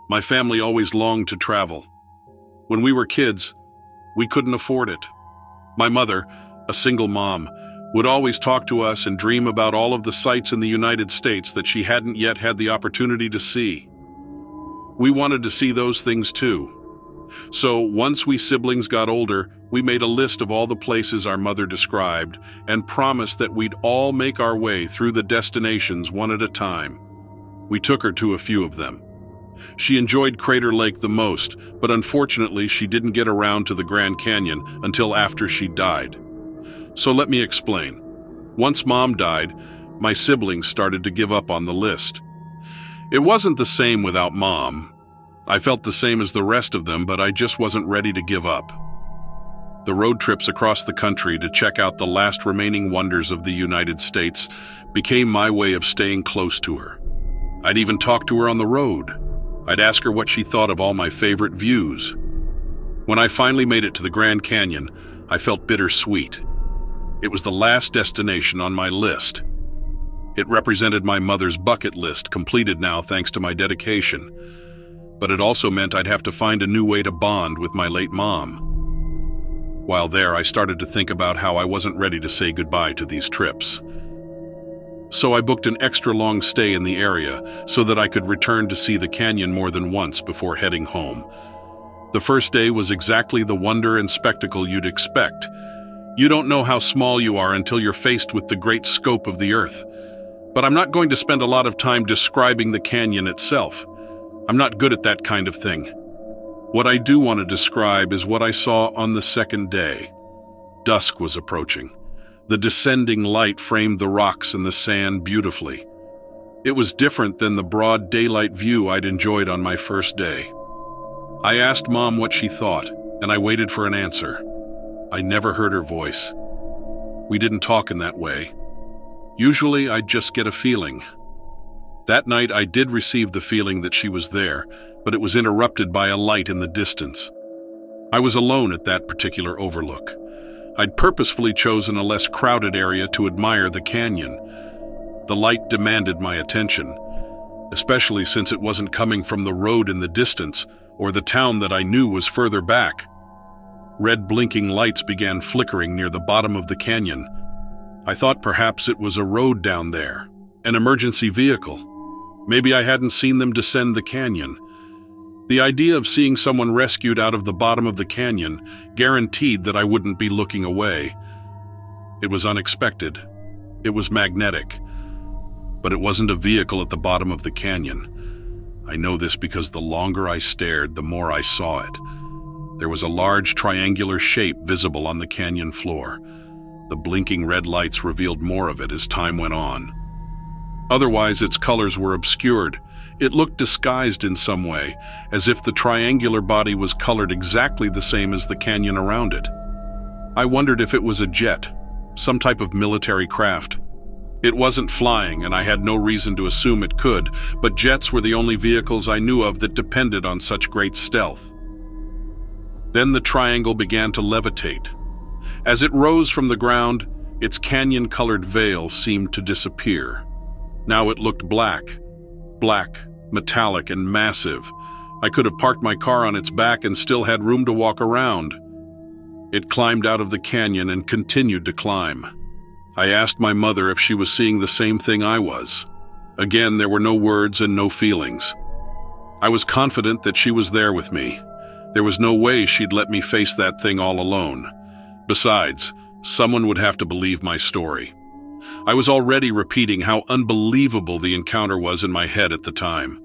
My family always longed to travel. When we were kids, we couldn't afford it. My mother, a single mom, would always talk to us and dream about all of the sights in the United States that she hadn't yet had the opportunity to see. We wanted to see those things too. So once we siblings got older, we made a list of all the places our mother described and promised that we'd all make our way through the destinations one at a time. We took her to a few of them. She enjoyed Crater Lake the most, but unfortunately she didn't get around to the Grand Canyon until after she died. So let me explain. Once Mom died, my siblings started to give up on the list. It wasn't the same without Mom. I felt the same as the rest of them, but I just wasn't ready to give up. The road trips across the country to check out the last remaining wonders of the United States became my way of staying close to her. I'd even talk to her on the road. I'd ask her what she thought of all my favorite views. When I finally made it to the Grand Canyon, I felt bittersweet. It was the last destination on my list. It represented my mother's bucket list, completed now thanks to my dedication. But it also meant I'd have to find a new way to bond with my late mom. While there, I started to think about how I wasn't ready to say goodbye to these trips. So I booked an extra long stay in the area so that I could return to see the canyon more than once before heading home. The first day was exactly the wonder and spectacle you'd expect. You don't know how small you are until you're faced with the great scope of the earth. But I'm not going to spend a lot of time describing the canyon itself. I'm not good at that kind of thing. What I do want to describe is what I saw on the second day. Dusk was approaching. The descending light framed the rocks and the sand beautifully. It was different than the broad daylight view I'd enjoyed on my first day. I asked Mom what she thought, and I waited for an answer. I never heard her voice. We didn't talk in that way. Usually, I'd just get a feeling. That night, I did receive the feeling that she was there, but it was interrupted by a light in the distance. I was alone at that particular overlook. I'd purposefully chosen a less crowded area to admire the canyon. The light demanded my attention, especially since it wasn't coming from the road in the distance or the town that I knew was further back. Red blinking lights began flickering near the bottom of the canyon. I thought perhaps it was a road down there, an emergency vehicle. Maybe I hadn't seen them descend the canyon. The idea of seeing someone rescued out of the bottom of the canyon guaranteed that I wouldn't be looking away. It was unexpected. It was magnetic. But it wasn't a vehicle at the bottom of the canyon. I know this because the longer I stared, the more I saw it. There was a large triangular shape visible on the canyon floor. The blinking red lights revealed more of it as time went on. Otherwise, its colors were obscured. It looked disguised in some way, as if the triangular body was colored exactly the same as the canyon around it. I wondered if it was a jet, some type of military craft. It wasn't flying, and I had no reason to assume it could, but jets were the only vehicles I knew of that depended on such great stealth. Then the triangle began to levitate. As it rose from the ground, its canyon-colored veil seemed to disappear. Now it looked black, metallic, and massive. I could have parked my car on its back and still had room to walk around. It climbed out of the canyon and continued to climb. I asked my mother if she was seeing the same thing I was. Again, there were no words and no feelings. I was confident that she was there with me. There was no way she'd let me face that thing all alone. Besides, someone would have to believe my story. I was already repeating how unbelievable the encounter was in my head at the time.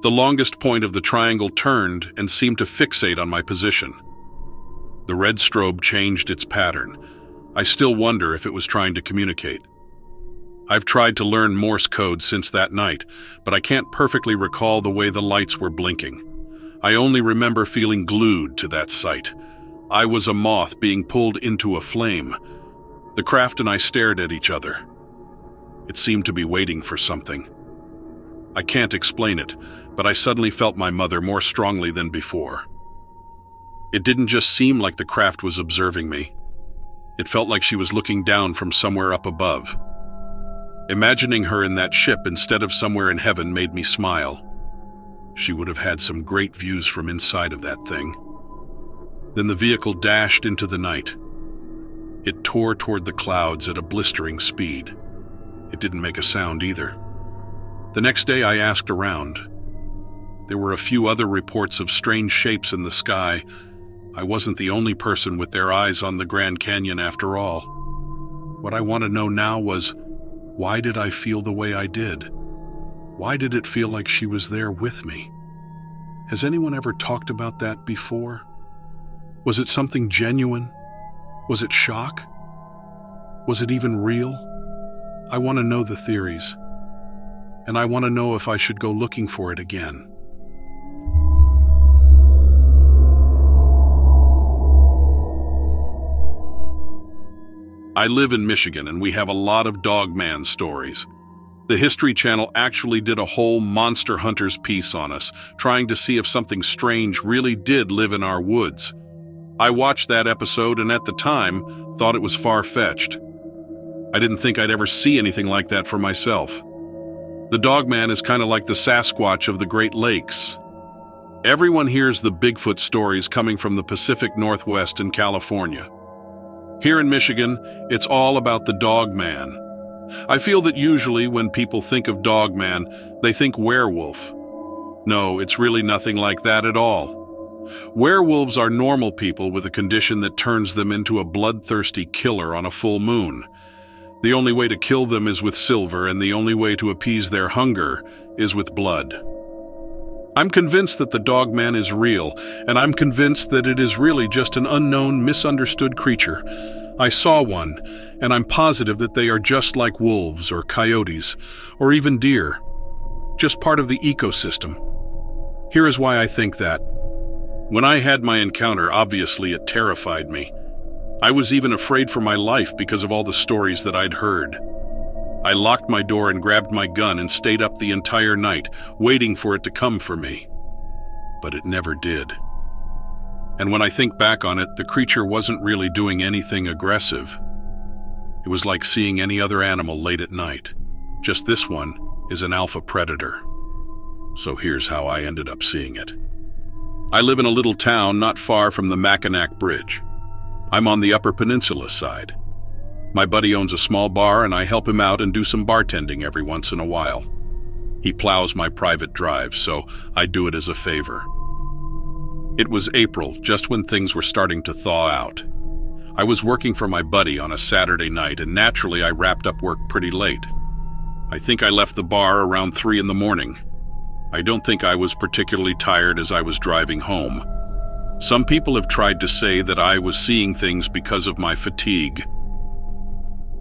The longest point of the triangle turned and seemed to fixate on my position. The red strobe changed its pattern. I still wonder if it was trying to communicate. I've tried to learn Morse code since that night, but I can't perfectly recall the way the lights were blinking. I only remember feeling glued to that sight. I was a moth being pulled into a flame. The craft and I stared at each other. It seemed to be waiting for something. I can't explain it, but I suddenly felt my mother more strongly than before. It didn't just seem like the craft was observing me. It felt like she was looking down from somewhere up above. Imagining her in that ship instead of somewhere in heaven made me smile. She would have had some great views from inside of that thing. Then the vehicle dashed into the night. It tore toward the clouds at a blistering speed. It didn't make a sound either. The next day I asked around. There were a few other reports of strange shapes in the sky. I wasn't the only person with their eyes on the Grand Canyon after all. What I want to know now was, why did I feel the way I did? Why did it feel like she was there with me? Has anyone ever talked about that before? Was it something genuine? Was it shock? Was it even real? I want to know the theories, and I want to know if I should go looking for it again. I live in Michigan, and we have a lot of dogman stories. The History Channel actually did a whole Monster Hunters piece on us, trying to see if something strange really did live in our woods. I watched that episode and at the time thought it was far-fetched. I didn't think I'd ever see anything like that for myself. The dogman is kind of like the Sasquatch of the Great Lakes. Everyone hears the Bigfoot stories coming from the Pacific Northwest and California. Here in Michigan, it's all about the dogman. I feel that usually when people think of dogman, they think werewolf. No, it's really nothing like that at all. Werewolves are normal people with a condition that turns them into a bloodthirsty killer on a full moon. The only way to kill them is with silver, and the only way to appease their hunger is with blood. I'm convinced that the dogman is real, and I'm convinced that it is really just an unknown, misunderstood creature. I saw one, and I'm positive that they are just like wolves or coyotes, or even deer. Just part of the ecosystem. Here is why I think that. When I had my encounter, obviously it terrified me. I was even afraid for my life because of all the stories that I'd heard. I locked my door and grabbed my gun and stayed up the entire night, waiting for it to come for me. But it never did. And when I think back on it, the creature wasn't really doing anything aggressive. It was like seeing any other animal late at night. Just this one is an alpha predator. So here's how I ended up seeing it. I live in a little town not far from the Mackinac Bridge. I'm on the Upper Peninsula side. My buddy owns a small bar, and I help him out and do some bartending every once in a while. He plows my private drive, so I do it as a favor. It was April, just when things were starting to thaw out. I was working for my buddy on a Saturday night, and naturally I wrapped up work pretty late. I think I left the bar around 3 in the morning. I don't think I was particularly tired as I was driving home. Some people have tried to say that I was seeing things because of my fatigue.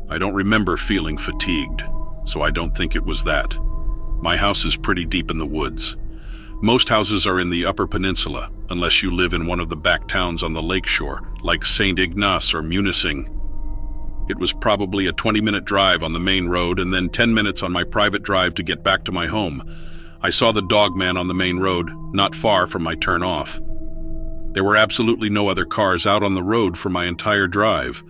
I don't remember feeling fatigued, so I don't think it was that. My house is pretty deep in the woods. Most houses are in the Upper Peninsula, unless you live in one of the back towns on the lakeshore, like St. Ignace or Munising. It was probably a 20-minute drive on the main road and then 10 minutes on my private drive to get back to my home. I saw the dogman on the main road, not far from my turn off. There were absolutely no other cars out on the road for my entire drive.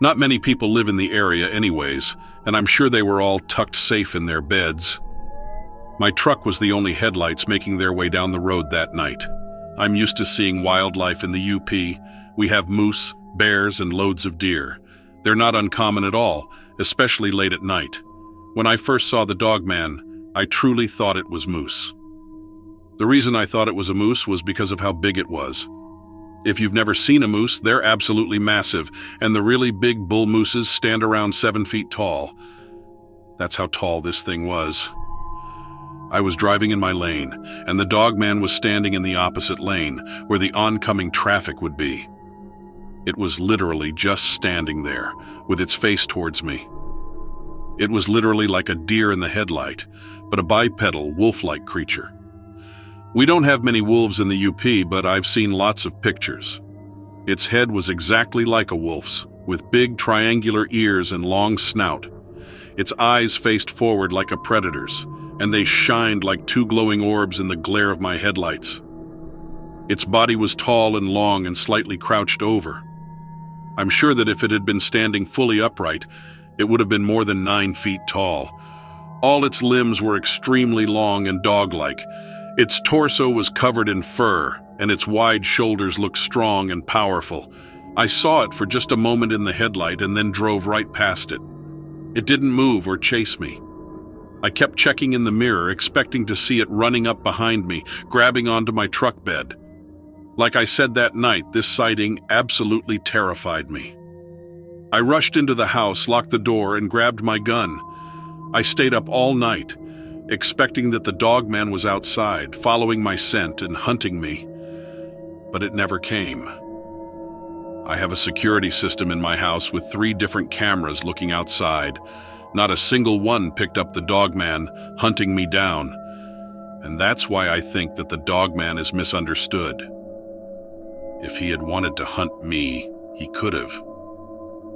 Not many people live in the area anyways, and I'm sure they were all tucked safe in their beds. My truck was the only headlights making their way down the road that night. I'm used to seeing wildlife in the UP. We have moose, bears, and loads of deer. They're not uncommon at all, especially late at night. When I first saw the dogman, I truly thought it was moose. The reason I thought it was a moose was because of how big it was. If you've never seen a moose, they're absolutely massive, and the really big bull mooses stand around 7 feet tall. That's how tall this thing was. I was driving in my lane, and the dogman was standing in the opposite lane, where the oncoming traffic would be. It was literally just standing there, with its face towards me. It was literally like a deer in the headlight, but a bipedal, wolf-like creature. We don't have many wolves in the UP, but I've seen lots of pictures. Its head was exactly like a wolf's, with big triangular ears and long snout. Its eyes faced forward like a predator's, and they shined like two glowing orbs in the glare of my headlights. Its body was tall and long and slightly crouched over. I'm sure that if it had been standing fully upright, it would have been more than 9 feet tall. All its limbs were extremely long and dog-like. Its torso was covered in fur, and its wide shoulders looked strong and powerful. I saw it for just a moment in the headlight and then drove right past it. It didn't move or chase me. I kept checking in the mirror, expecting to see it running up behind me, grabbing onto my truck bed. Like I said that night, this sighting absolutely terrified me. I rushed into the house, locked the door, and grabbed my gun. I stayed up all night, expecting that the dogman was outside, following my scent and hunting me. But it never came. I have a security system in my house with 3 different cameras looking outside. Not a single one picked up the dogman hunting me down. And that's why I think that the dogman is misunderstood. If he had wanted to hunt me, he could have.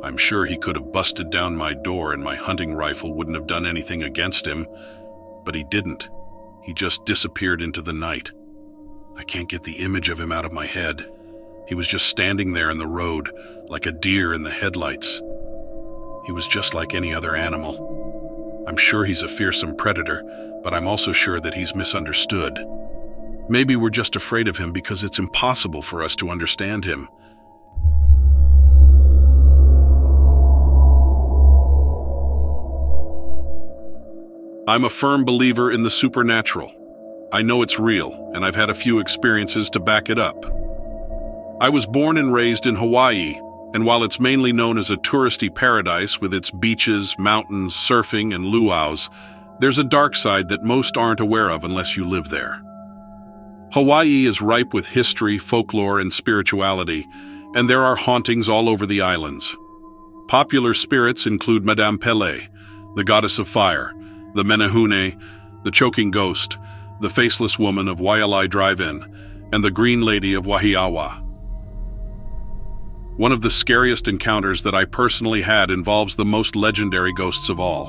I'm sure he could have busted down my door and my hunting rifle wouldn't have done anything against him. But he didn't. He just disappeared into the night. I can't get the image of him out of my head. He was just standing there in the road, like a deer in the headlights. He was just like any other animal. I'm sure he's a fearsome predator, but I'm also sure that he's misunderstood. Maybe we're just afraid of him because it's impossible for us to understand him. I'm a firm believer in the supernatural. I know it's real, and I've had a few experiences to back it up. I was born and raised in Hawaii, and while it's mainly known as a touristy paradise with its beaches, mountains, surfing, and luau's, there's a dark side that most aren't aware of unless you live there. Hawaii is ripe with history, folklore, and spirituality, and there are hauntings all over the islands. Popular spirits include Madame Pele, the goddess of fire, the Menehune, the choking ghost, the faceless woman of Waialae Drive-In, and the Green Lady of Wahiawa. One of the scariest encounters that I personally had involves the most legendary ghosts of all.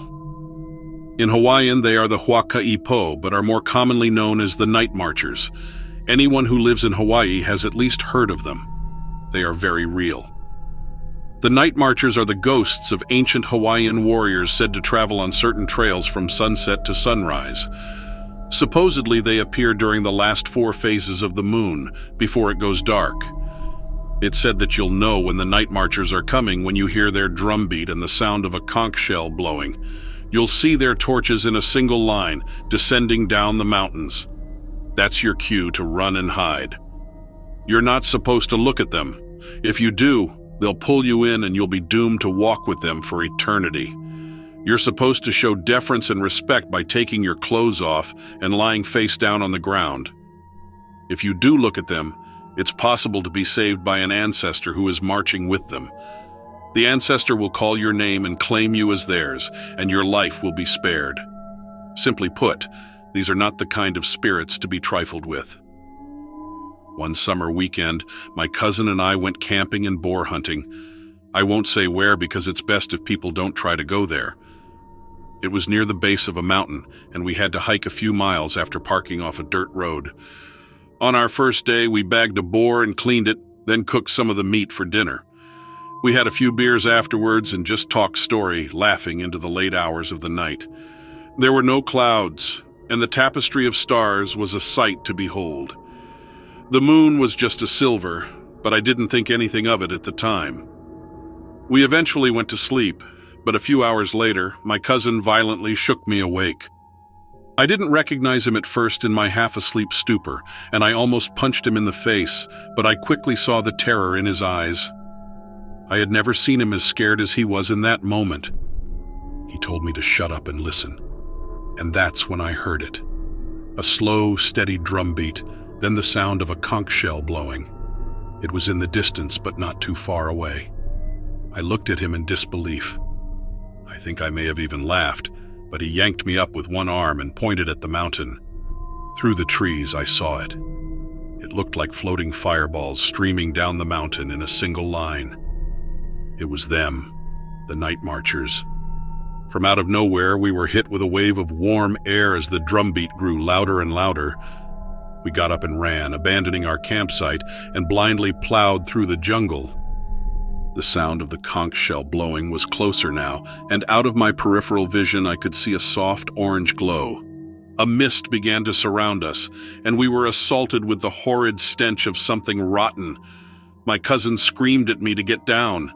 In Hawaiian, they are the Huaka'ipo, but are more commonly known as the Night Marchers. Anyone who lives in Hawaii has at least heard of them. They are very real. The Night Marchers are the ghosts of ancient Hawaiian warriors said to travel on certain trails from sunset to sunrise. Supposedly, they appear during the last 4 phases of the moon, before it goes dark. It's said that you'll know when the Night Marchers are coming when you hear their drumbeat and the sound of a conch shell blowing. You'll see their torches in a single line, descending down the mountains. That's your cue to run and hide. You're not supposed to look at them. If you do, they'll pull you in and you'll be doomed to walk with them for eternity. You're supposed to show deference and respect by taking your clothes off and lying face down on the ground. If you do look at them, it's possible to be saved by an ancestor who is marching with them. The ancestor will call your name and claim you as theirs, and your life will be spared. Simply put, these are not the kind of spirits to be trifled with. One summer weekend, my cousin and I went camping and boar hunting. I won't say where because it's best if people don't try to go there. It was near the base of a mountain, and we had to hike a few miles after parking off a dirt road. On our first day, we bagged a boar and cleaned it, then cooked some of the meat for dinner. We had a few beers afterwards and just talked story, laughing into the late hours of the night. There were no clouds, and the tapestry of stars was a sight to behold. The moon was just a silver, but I didn't think anything of it at the time. We eventually went to sleep, but a few hours later, my cousin violently shook me awake. I didn't recognize him at first in my half-asleep stupor, and I almost punched him in the face, but I quickly saw the terror in his eyes. I had never seen him as scared as he was in that moment. He told me to shut up and listen, and that's when I heard it. A slow, steady drumbeat, then the sound of a conch shell blowing. It was in the distance, but not too far away. I looked at him in disbelief. I think I may have even laughed, but he yanked me up with one arm and pointed at the mountain. Through the trees, I saw it. It looked like floating fireballs streaming down the mountain in a single line. It was them, the Night Marchers. From out of nowhere, we were hit with a wave of warm air as the drumbeat grew louder and louder. We got up and ran, abandoning our campsite, and blindly plowed through the jungle. The sound of the conch shell blowing was closer now, and out of my peripheral vision I could see a soft orange glow. A mist began to surround us, and we were assaulted with the horrid stench of something rotten. My cousin screamed at me to get down.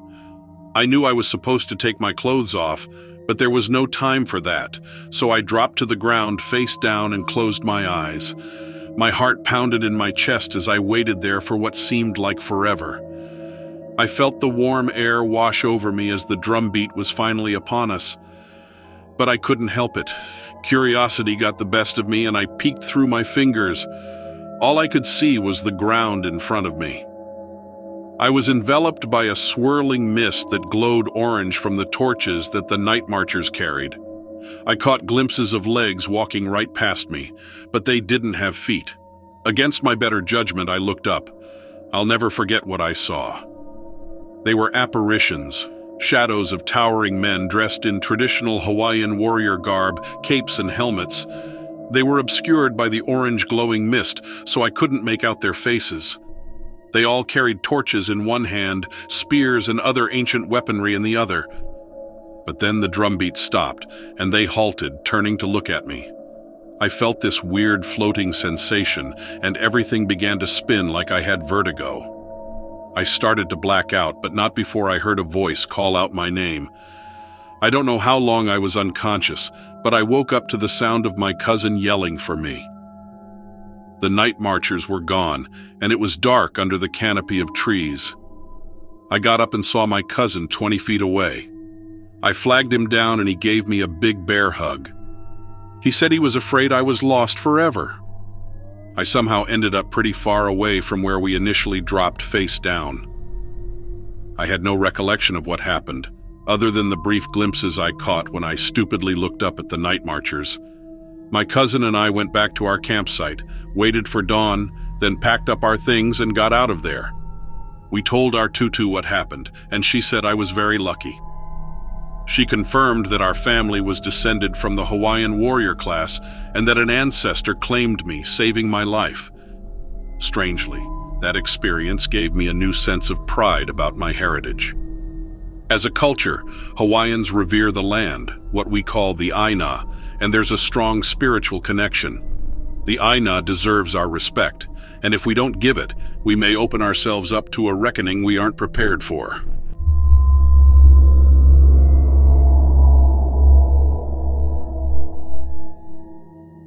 I knew I was supposed to take my clothes off, but there was no time for that, so I dropped to the ground face down and closed my eyes. My heart pounded in my chest as I waited there for what seemed like forever. I felt the warm air wash over me as the drumbeat was finally upon us. But I couldn't help it. Curiosity got the best of me, and I peeked through my fingers. All I could see was the ground in front of me. I was enveloped by a swirling mist that glowed orange from the torches that the night marchers carried. I caught glimpses of legs walking right past me, but they didn't have feet. Against my better judgment, I looked up. I'll never forget what I saw. They were apparitions, shadows of towering men dressed in traditional Hawaiian warrior garb, capes and helmets. They were obscured by the orange glowing mist, so I couldn't make out their faces. They all carried torches in one hand, spears and other ancient weaponry in the other. But then the drumbeat stopped, and they halted, turning to look at me. I felt this weird floating sensation, and everything began to spin like I had vertigo. I started to black out, but not before I heard a voice call out my name. I don't know how long I was unconscious, but I woke up to the sound of my cousin yelling for me. The night marchers were gone, and it was dark under the canopy of trees. I got up and saw my cousin 20 feet away. I flagged him down, and he gave me a big bear hug. He said he was afraid I was lost forever. I somehow ended up pretty far away from where we initially dropped face down. I had no recollection of what happened, other than the brief glimpses I caught when I stupidly looked up at the night marchers. My cousin and I went back to our campsite, waited for dawn, then packed up our things and got out of there. We told our tutu what happened, and she said I was very lucky. She confirmed that our family was descended from the Hawaiian warrior class and that an ancestor claimed me, saving my life. Strangely, that experience gave me a new sense of pride about my heritage. As a culture, Hawaiians revere the land, what we call the Aina, and there's a strong spiritual connection. The Aina deserves our respect, and if we don't give it, we may open ourselves up to a reckoning we aren't prepared for.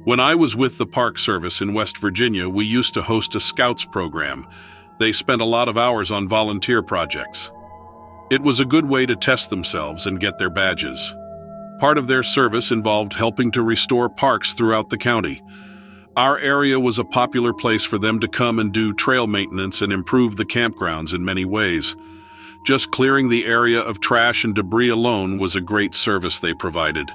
When I was with the Park Service in West Virginia, we used to host a Scouts program. They spent a lot of hours on volunteer projects. It was a good way to test themselves and get their badges. Part of their service involved helping to restore parks throughout the county. Our area was a popular place for them to come and do trail maintenance and improve the campgrounds in many ways. Just clearing the area of trash and debris alone was a great service they provided.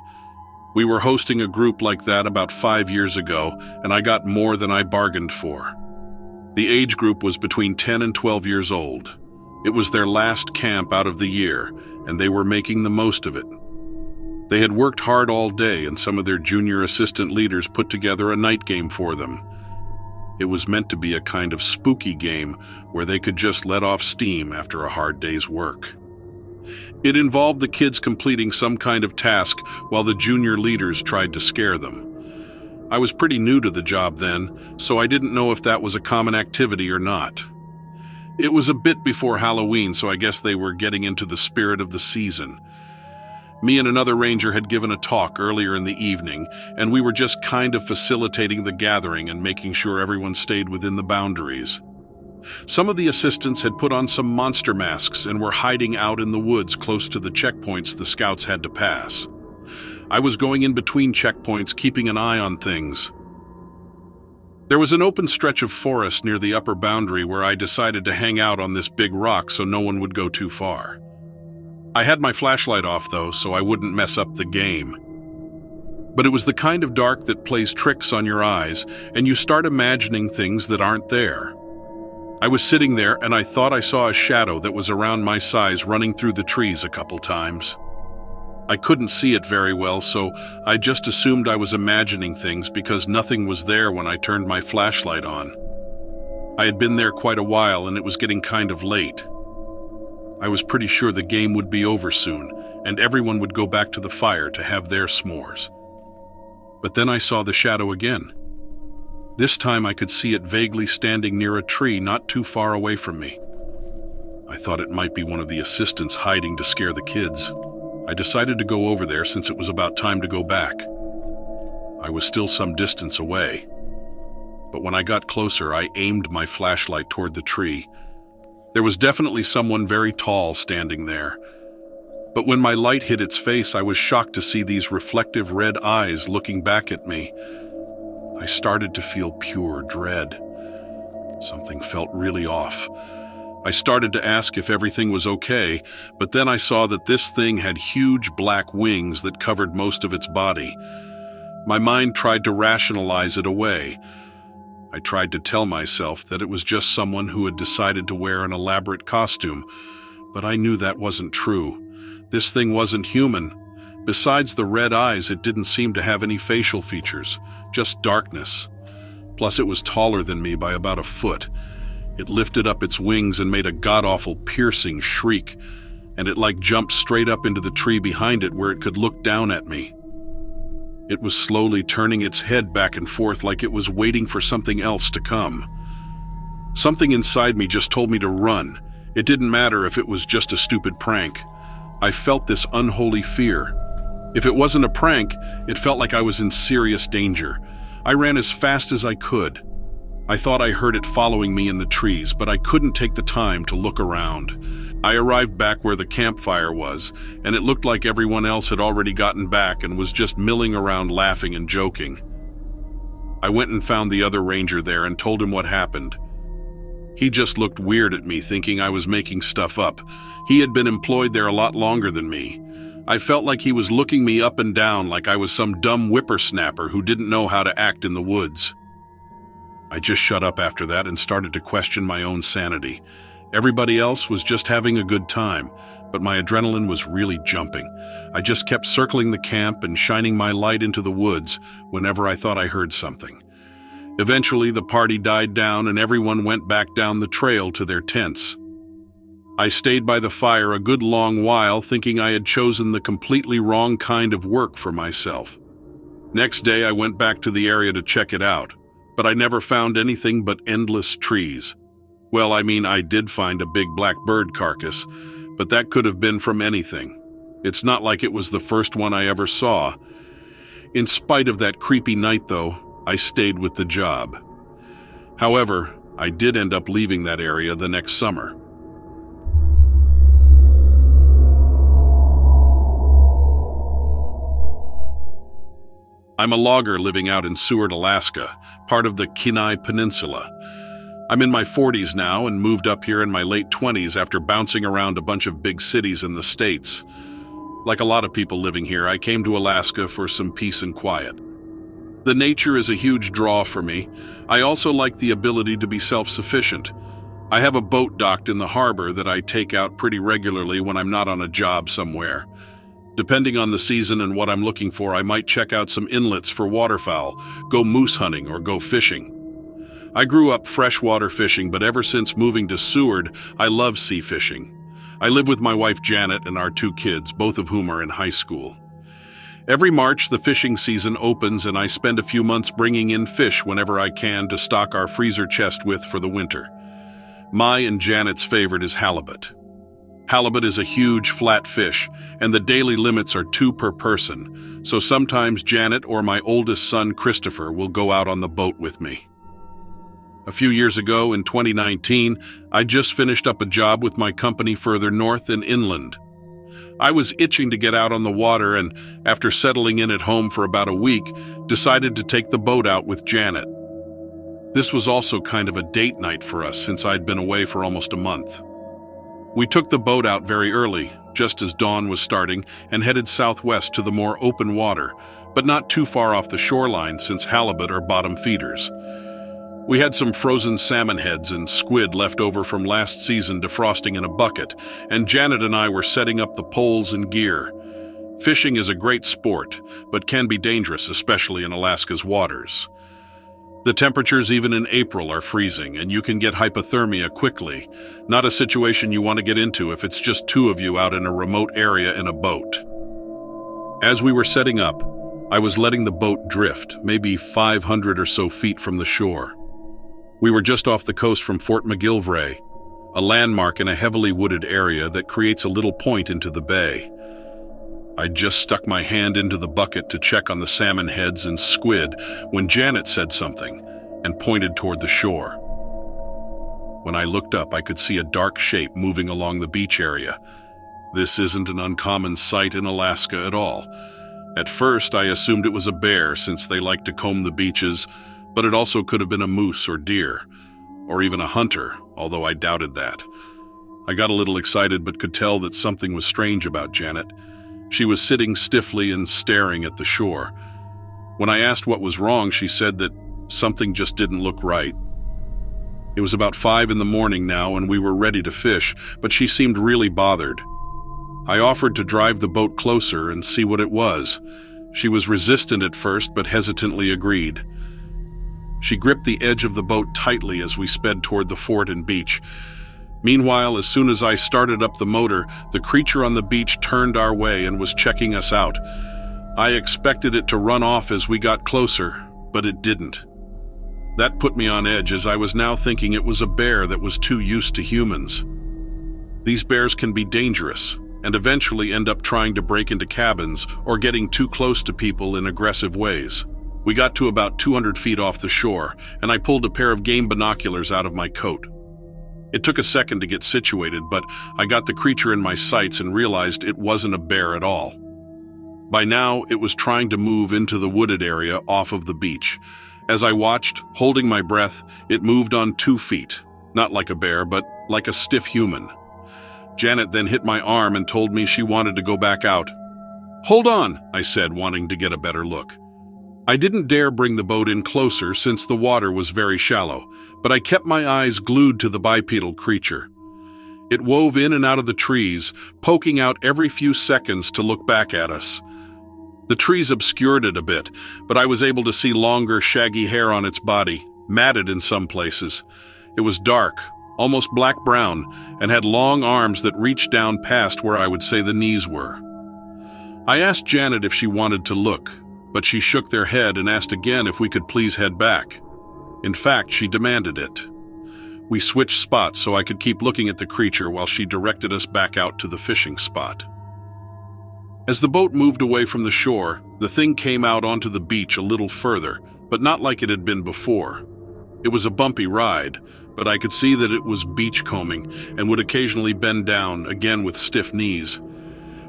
We were hosting a group like that about 5 years ago, and I got more than I bargained for. The age group was between 10 and 12 years old. It was their last camp out of the year, and they were making the most of it. They had worked hard all day, and some of their junior assistant leaders put together a night game for them. It was meant to be a kind of spooky game where they could just let off steam after a hard day's work. It involved the kids completing some kind of task while the junior leaders tried to scare them. I was pretty new to the job then, so I didn't know if that was a common activity or not. It was a bit before Halloween, so I guess they were getting into the spirit of the season. Me and another ranger had given a talk earlier in the evening, and we were just kind of facilitating the gathering and making sure everyone stayed within the boundaries. Some of the assistants had put on some monster masks and were hiding out in the woods close to the checkpoints the scouts had to pass. I was going in between checkpoints, keeping an eye on things. There was an open stretch of forest near the upper boundary where I decided to hang out on this big rock so no one would go too far. I had my flashlight off, though, so I wouldn't mess up the game. But it was the kind of dark that plays tricks on your eyes, and you start imagining things that aren't there. I was sitting there, and I thought I saw a shadow that was around my size running through the trees a couple times. I couldn't see it very well, so I just assumed I was imagining things because nothing was there when I turned my flashlight on. I had been there quite a while, and it was getting kind of late. I was pretty sure the game would be over soon, and everyone would go back to the fire to have their s'mores. But then I saw the shadow again. This time I could see it vaguely standing near a tree not too far away from me. I thought it might be one of the assistants hiding to scare the kids. I decided to go over there since it was about time to go back. I was still some distance away, but when I got closer, I aimed my flashlight toward the tree. There was definitely someone very tall standing there, but when my light hit its face, I was shocked to see these reflective red eyes looking back at me. I started to feel pure dread. Something felt really off. I started to ask if everything was okay, but then I saw that this thing had huge black wings that covered most of its body. My mind tried to rationalize it away. I tried to tell myself that it was just someone who had decided to wear an elaborate costume, but I knew that wasn't true. This thing wasn't human. Besides the red eyes, it didn't seem to have any facial features, just darkness. Plus, it was taller than me by about a foot. It lifted up its wings and made a god-awful piercing shriek, and it jumped straight up into the tree behind it where it could look down at me. It was slowly turning its head back and forth like it was waiting for something else to come. Something inside me just told me to run. It didn't matter if it was just a stupid prank. I felt this unholy fear. If it wasn't a prank, it felt like I was in serious danger. I ran as fast as I could. I thought I heard it following me in the trees, but I couldn't take the time to look around. I arrived back where the campfire was, and it looked like everyone else had already gotten back and was just milling around laughing and joking. I went and found the other ranger there and told him what happened. He just looked weird at me, thinking I was making stuff up. He had been employed there a lot longer than me. I felt like he was looking me up and down like I was some dumb whippersnapper who didn't know how to act in the woods. I just shut up after that and started to question my own sanity. Everybody else was just having a good time, but my adrenaline was really jumping. I just kept circling the camp and shining my light into the woods whenever I thought I heard something. Eventually, the party died down and everyone went back down the trail to their tents. I stayed by the fire a good long while, thinking I had chosen the completely wrong kind of work for myself. Next day, I went back to the area to check it out. But I never found anything but endless trees. Well, I did find a big black bird carcass, but that could have been from anything. It's not like it was the first one I ever saw. In spite of that creepy night, though, I stayed with the job. However, I did end up leaving that area the next summer. I'm a logger living out in Seward, Alaska, part of the Kenai Peninsula. I'm in my 40s now and moved up here in my late 20s after bouncing around a bunch of big cities in the States. Like a lot of people living here, I came to Alaska for some peace and quiet. The nature is a huge draw for me. I also like the ability to be self-sufficient. I have a boat docked in the harbor that I take out pretty regularly when I'm not on a job somewhere. Depending on the season and what I'm looking for, I might check out some inlets for waterfowl, go moose hunting, or go fishing. I grew up freshwater fishing, but ever since moving to Seward, I love sea fishing. I live with my wife Janet and our 2 kids, both of whom are in high school. Every March, the fishing season opens, and I spend a few months bringing in fish whenever I can to stock our freezer chest with for the winter. My and Janet's favorite is halibut. Halibut is a huge, flat fish, and the daily limits are 2 per person, so sometimes Janet or my oldest son, Christopher, will go out on the boat with me. A few years ago, in 2019, I just finished up a job with my company further north and inland. I was itching to get out on the water and, after settling in at home for about a week, decided to take the boat out with Janet. This was also kind of a date night for us since I'd been away for almost a month. We took the boat out very early, just as dawn was starting, and headed southwest to the more open water, but not too far off the shoreline since halibut are bottom feeders. We had some frozen salmon heads and squid left over from last season defrosting in a bucket, and Janet and I were setting up the poles and gear. Fishing is a great sport, but can be dangerous, especially in Alaska's waters. The temperatures even in April are freezing, and you can get hypothermia quickly, not a situation you want to get into if it's just 2 of you out in a remote area in a boat. As we were setting up, I was letting the boat drift, maybe 500 or so feet from the shore. We were just off the coast from Fort McGillivray, a landmark in a heavily wooded area that creates a little point into the bay. I just stuck my hand into the bucket to check on the salmon heads and squid when Janet said something and pointed toward the shore. When I looked up, I could see a dark shape moving along the beach area. This isn't an uncommon sight in Alaska at all. At first, I assumed it was a bear since they like to comb the beaches, but it also could have been a moose or deer, or even a hunter, although I doubted that. I got a little excited but could tell that something was strange about Janet. She was sitting stiffly and staring at the shore. When I asked what was wrong, she said that something just didn't look right. It was about 5 in the morning now and we were ready to fish, but she seemed really bothered. I offered to drive the boat closer and see what it was. She was resistant at first, but hesitantly agreed. She gripped the edge of the boat tightly as we sped toward the fort and beach. Meanwhile, as soon as I started up the motor, the creature on the beach turned our way and was checking us out. I expected it to run off as we got closer, but it didn't. That put me on edge as I was now thinking it was a bear that was too used to humans. These bears can be dangerous and eventually end up trying to break into cabins or getting too close to people in aggressive ways. We got to about 200 feet off the shore, and I pulled a pair of game binoculars out of my coat. It took a second to get situated, but I got the creature in my sights and realized it wasn't a bear at all. By now, it was trying to move into the wooded area off of the beach. As I watched, holding my breath, it moved on 2 feet, not like a bear, but like a stiff human. Janet then hit my arm and told me she wanted to go back out. "Hold on," I said, wanting to get a better look. I didn't dare bring the boat in closer since the water was very shallow, but I kept my eyes glued to the bipedal creature. It wove in and out of the trees, poking out every few seconds to look back at us. The trees obscured it a bit, but I was able to see longer, shaggy hair on its body, matted in some places. It was dark, almost black-brown, and had long arms that reached down past where I would say the knees were. I asked Janet if she wanted to look, but she shook their head and asked again if we could please head back. In fact, she demanded it. We switched spots so I could keep looking at the creature while she directed us back out to the fishing spot. As the boat moved away from the shore, the thing came out onto the beach a little further, but not like it had been before. It was a bumpy ride, but I could see that it was beachcombing and would occasionally bend down, again with stiff knees.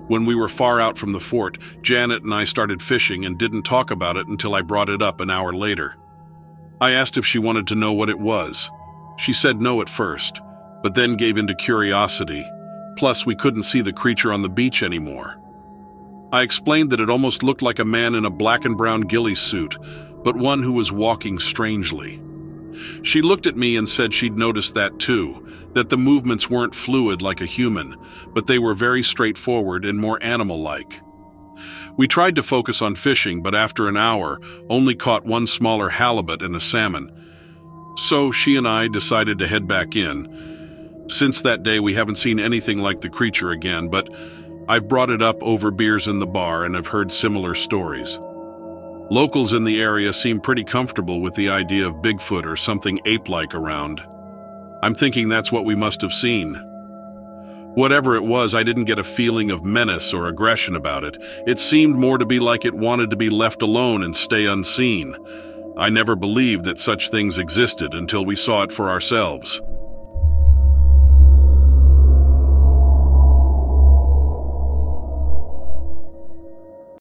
When we were far out from the fort, Janet and I started fishing and didn't talk about it until I brought it up an hour later. I asked if she wanted to know what it was. She said no at first, but then gave into curiosity. Plus, we couldn't see the creature on the beach anymore. I explained that it almost looked like a man in a black and brown ghillie suit, but one who was walking strangely. She looked at me and said she'd noticed that too, that the movements weren't fluid like a human, but they were very straightforward and more animal-like. We tried to focus on fishing, but after an hour, only caught one smaller halibut and a salmon. So she and I decided to head back in. Since that day, we haven't seen anything like the creature again, but I've brought it up over beers in the bar and have heard similar stories. Locals in the area seem pretty comfortable with the idea of Bigfoot or something ape-like around. I'm thinking that's what we must have seen. Whatever it was, I didn't get a feeling of menace or aggression about it. It seemed more to be like it wanted to be left alone and stay unseen. I never believed that such things existed until we saw it for ourselves.